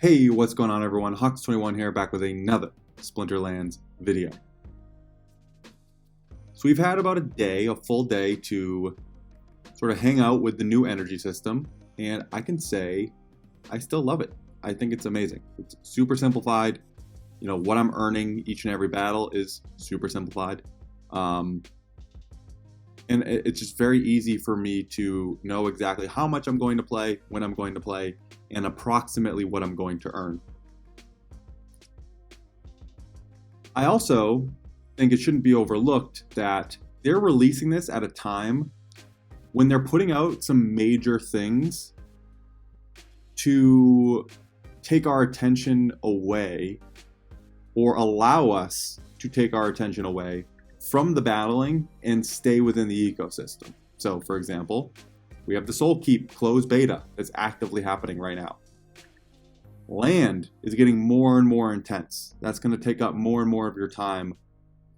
Hey, what's going on everyone? Hawks21 here, back with another Splinterlands video. So we've had about a full day to sort of hang out with the new energy system, and I can say I still love it. I think it's amazing. It's super simplified. You know, what I'm earning each and every battle is super simplified. And it's just very easy for me to know exactly how much I'm going to play, when I'm going to play, and approximately what I'm going to earn. I also think it shouldn't be overlooked that they're releasing this at a time when they're putting out some major things to take our attention away, or allow us to take our attention away from the battling and stay within the ecosystem. So, for example, we have the Soul Keep closed beta that's actively happening right now. Land is getting more and more intense. That's going to take up more and more of your time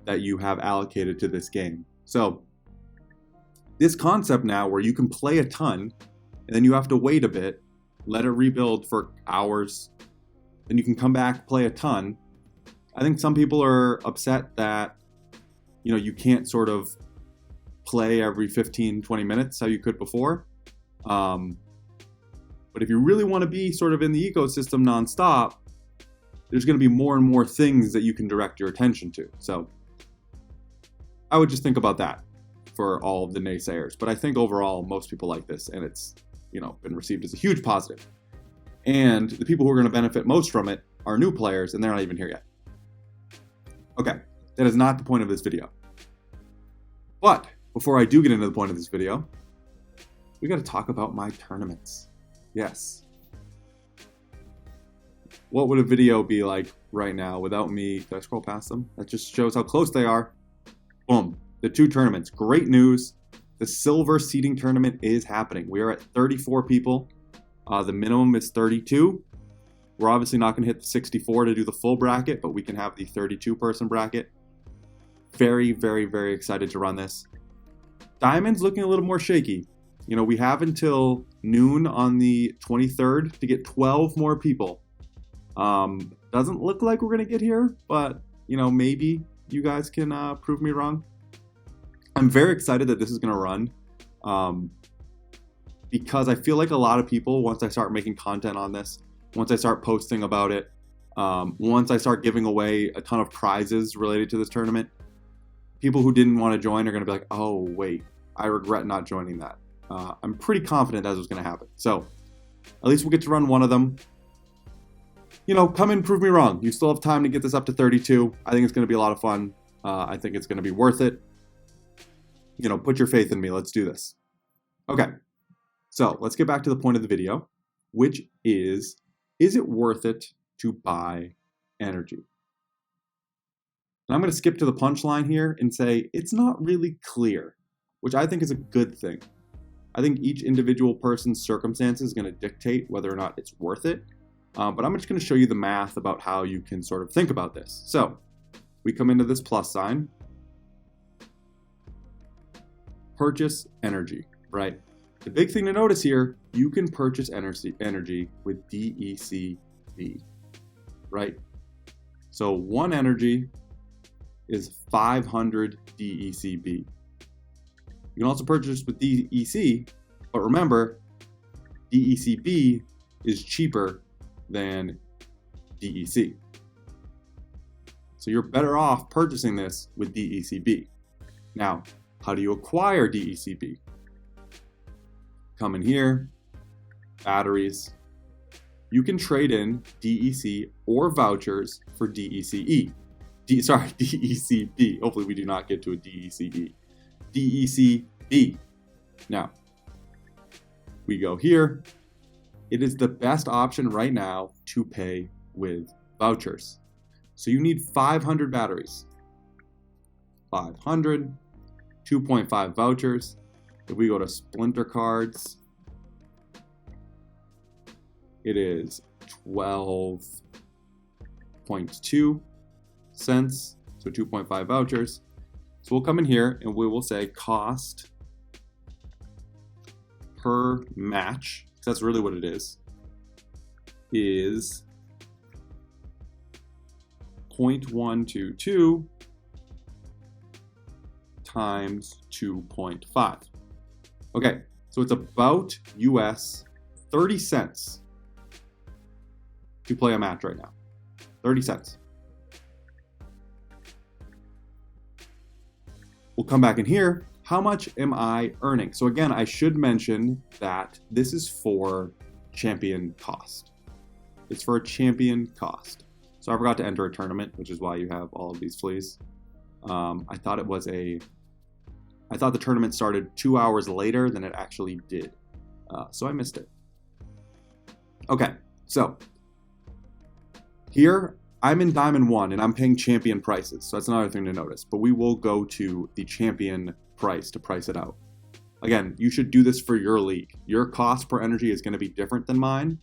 that you have allocated to this game. So, this concept now where you can play a ton and then you have to wait a bit, let it rebuild for hours, then you can come back, play a ton. I think some people are upset that you can't sort of play every 15-20 minutes how you could before. But if you really want to be sort of in the ecosystem nonstop, there's going to be more and more things that you can direct your attention to. So I would just think about that for all of the naysayers. But I think overall, most people like this, and it's been received as a huge positive. And the people who are going to benefit most from it are new players, and they're not even here yet. Okay. That is not the point of this video. But before I do get into the point of this video, we got to talk about my tournaments. Yes. What would a video be like right now without me? Did I scroll past them? That just shows how close they are. Boom. The two tournaments. Great news. The silver seeding tournament is happening. We are at 34 people. The minimum is 32. We're obviously not going to hit the 64 to do the full bracket, but we can have the 32-person bracket. Very, very, very excited to run this. Diamond's looking a little more shaky. We have until noon on the 23rd to get 12 more people. Doesn't look like we're going to get here, but, maybe you guys can prove me wrong. I'm very excited that this is going to run because I feel like a lot of people, once I start making content on this, once I start posting about it, once I start giving away a ton of prizes related to this tournament, people who didn't want to join are going to be like, oh, wait, I regret not joining that. I'm pretty confident that's what's going to happen. So at least we'll get to run one of them. Come in, prove me wrong. You still have time to get this up to 32. I think it's going to be a lot of fun. I think it's going to be worth it. Put your faith in me. Let's do this. Okay. So let's get back to the point of the video, which is it worth it to buy energy? And I'm going to skip to the punchline here and say it's not really clear, which I think is a good thing. I think each individual person's circumstances is going to dictate whether or not it's worth it. But I'm just going to show you the math about how you can sort of think about this. So we come into this plus sign. Purchase energy, right? The big thing to notice here, you can purchase energy with DECB, right? So one energy is 500 DECB. You can also purchase with DEC, but remember, DECB is cheaper than DEC. So you're better off purchasing this with DECB. Now, how do you acquire DECB? Come in here, batteries. You can trade in DEC or vouchers for DECE. DECB. Hopefully we do not get to a DECE. DECB. Now, we go here. It is the best option right now to pay with vouchers. So you need 500 batteries. 500, 2.5 vouchers. If we go to Splinter Cards, it is 12.2 cents, so 2.5 vouchers. So we'll come in here and we will say cost per match, because that's really what it is 0.122 times 2.5. Okay, so it's about US 30 cents to play a match right now. 30 cents. We'll come back in here. How much am I earning? So again, I should mention that this is for champion cost. It's for a champion cost. So I forgot to enter a tournament, which is why you have all of these fleas. I thought the tournament started 2 hours later than it actually did. So I missed it. Okay, so here I'm in Diamond 1 and I'm paying champion prices. So that's another thing to notice. But we will go to the champion price to price it out. Again, you should do this for your league. Your cost per energy is going to be different than mine.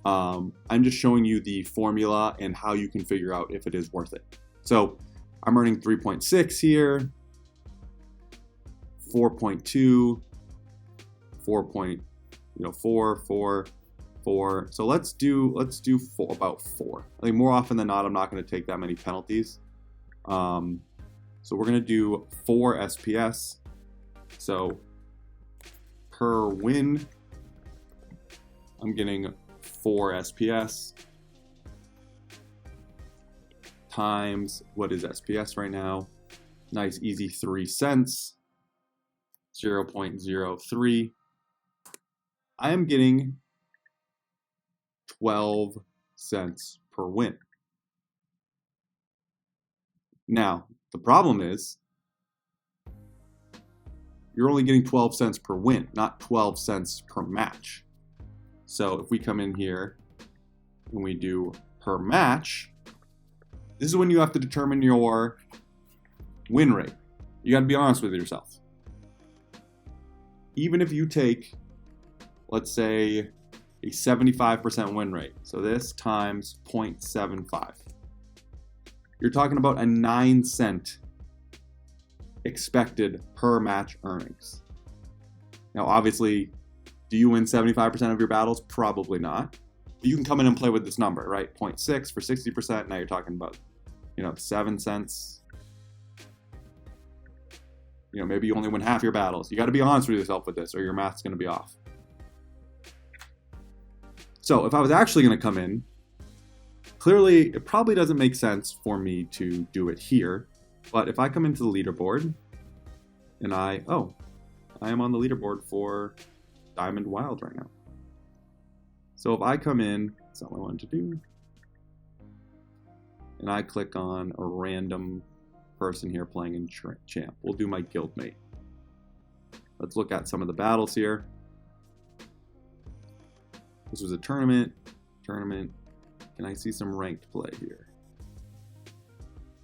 I'm just showing you the formula and how you can figure out if it is worth it. So I'm earning 3.6 here, 4.2, 4. So let's do about 4. I think more often than not, I'm not going to take that many penalties. So we're going to do 4 SPS. So per win, I'm getting 4 SPS times, what is SPS right now? Nice, easy 3 cents, 0.03. I am getting 12 cents per win. Now, the problem is you're only getting 12 cents per win, not 12 cents per match. So if we come in here and we do per match, this is when you have to determine your win rate. You got to be honest with yourself. Even if you take, let's say, a 75% win rate, so this times 0.75, you're talking about a 9 cent expected per match earnings. Now, obviously, do you win 75% of your battles? Probably not. But you can come in and play with this number, right? 0.6 for 60%. Now you're talking about, 7 cents. Maybe you only win half your battles. You got to be honest with yourself with this, or your math's going to be off. So if I was actually going to come in, clearly it probably doesn't make sense for me to do it here. But if I come into the leaderboard and I am on the leaderboard for Diamond Wild right now. So if I come in, that's not what I wanted to do, and I click on a random person here playing in champ, we'll do my guildmate. Let's look at some of the battles here. This was a tournament. Can I see some ranked play here?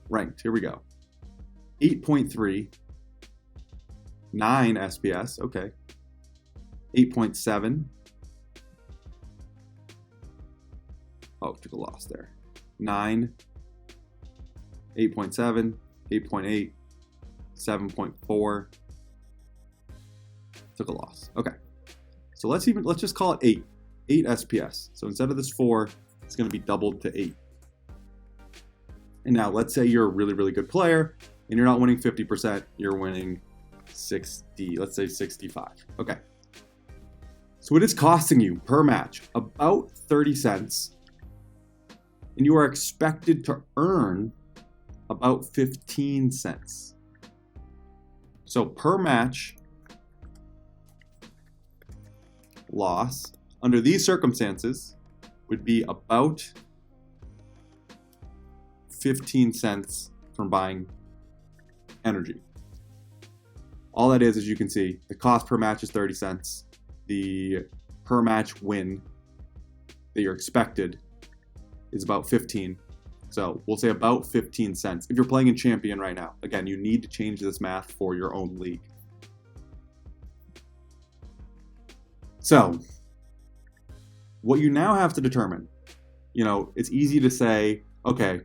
Ranked, here we go. 8.3, 9 SPS, okay. 8.7. Oh, took a loss there. 9, 8.7, 8.8, 7.4. Took a loss. Okay. So let's just call it 8. 8 SPS. So instead of this 4, it's going to be doubled to 8. And now let's say you're a really, really good player and you're not winning 50%, you're winning 60, let's say 65. Okay. So it is costing you per match about 30 cents, and you are expected to earn about 15 cents. So per match loss under these circumstances would be about 15 cents from buying energy. All that is, as you can see, the cost per match is 30 cents. The per match win that you're expected is about 15. So we'll say about 15 cents. If you're playing in Champion right now, again, you need to change this math for your own league. So what you now have to determine, it's easy to say, okay,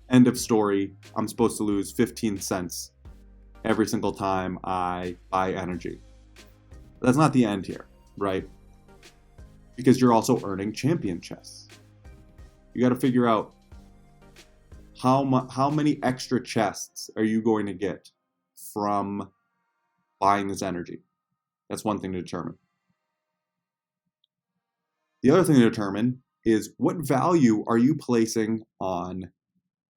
end of story, I'm supposed to lose 15 cents every single time I buy energy. But that's not the end here, right? Because you're also earning champion chests. You got to figure out how many extra chests are you going to get from buying this energy? That's one thing to determine. The other thing to determine is what value are you placing on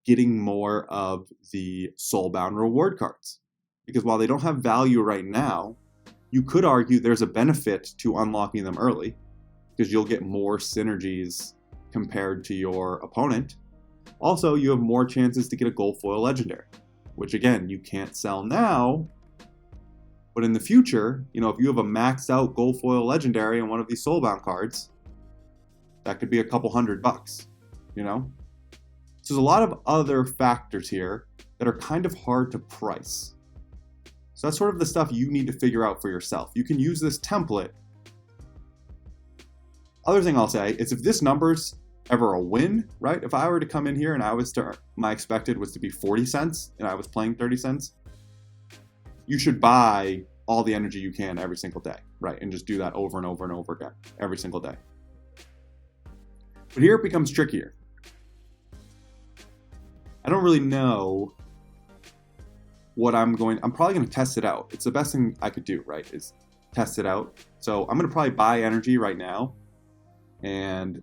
getting more of the soulbound reward cards? Because while they don't have value right now, you could argue there's a benefit to unlocking them early because you'll get more synergies compared to your opponent. Also, you have more chances to get a gold foil legendary, which again, you can't sell now, but in the future, you know, if you have a maxed out gold foil legendary on one of these soulbound cards, that could be a couple $100, you know? So there's a lot of other factors here that are kind of hard to price. So that's sort of the stuff you need to figure out for yourself. You can use this template. Other thing I'll say is if this number's ever a win, right? If I were to come in here and my expected was to be 40 cents and I was playing 30 cents, you should buy all the energy you can every single day, right? And just do that over and over and over again, every single day. But here it becomes trickier. I don't really know what I'm probably going to test it out. It's the best thing I could do, right? Is test it out. So I'm going to probably buy energy right now and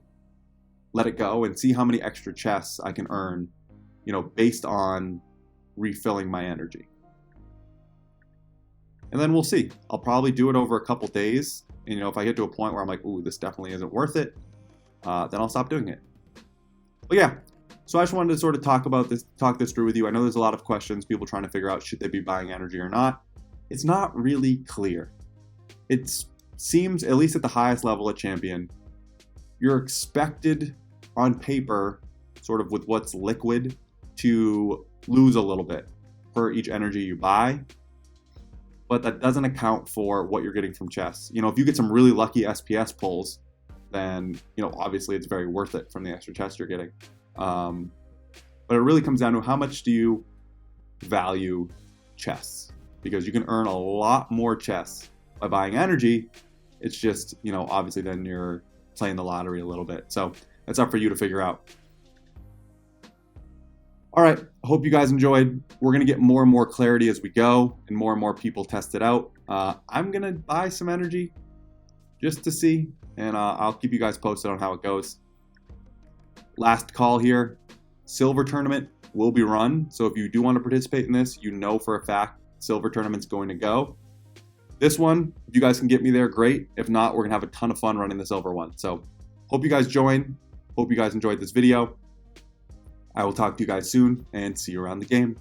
let it go and see how many extra chests I can earn, you know, based on refilling my energy. And then we'll see. I'll probably do it over a couple days. And, you know, if I get to a point where I'm like, ooh, this definitely isn't worth it, then I'll stop doing it. But yeah, so I just wanted to sort of talk this through with you. I know there's a lot of questions, people trying to figure out should they be buying energy or not. It's not really clear. It seems, at least at the highest level at champion, you're expected on paper, sort of with what's liquid, to lose a little bit per each energy you buy. But that doesn't account for what you're getting from chests. You know, if you get some really lucky SPS pulls, then, you know, obviously it's very worth it from the extra chests you're getting. But it really comes down to how much do you value chests, because you can earn a lot more chests by buying energy. It's just, you know, obviously then you're playing the lottery a little bit. So that's up for you to figure out. All right, I hope you guys enjoyed. We're going to get more and more clarity as we go and more people test it out. I'm going to buy some energy just to see, and I'll keep you guys posted on how it goes. Last call here, silver tournament will be run. So if you do want to participate in this, you know for a fact silver tournament's going to go. This one, if you guys can get me there, great. If not, we're going to have a ton of fun running the silver one. So hope you guys join. Hope you guys enjoyed this video. I will talk to you guys soon and see you around the game.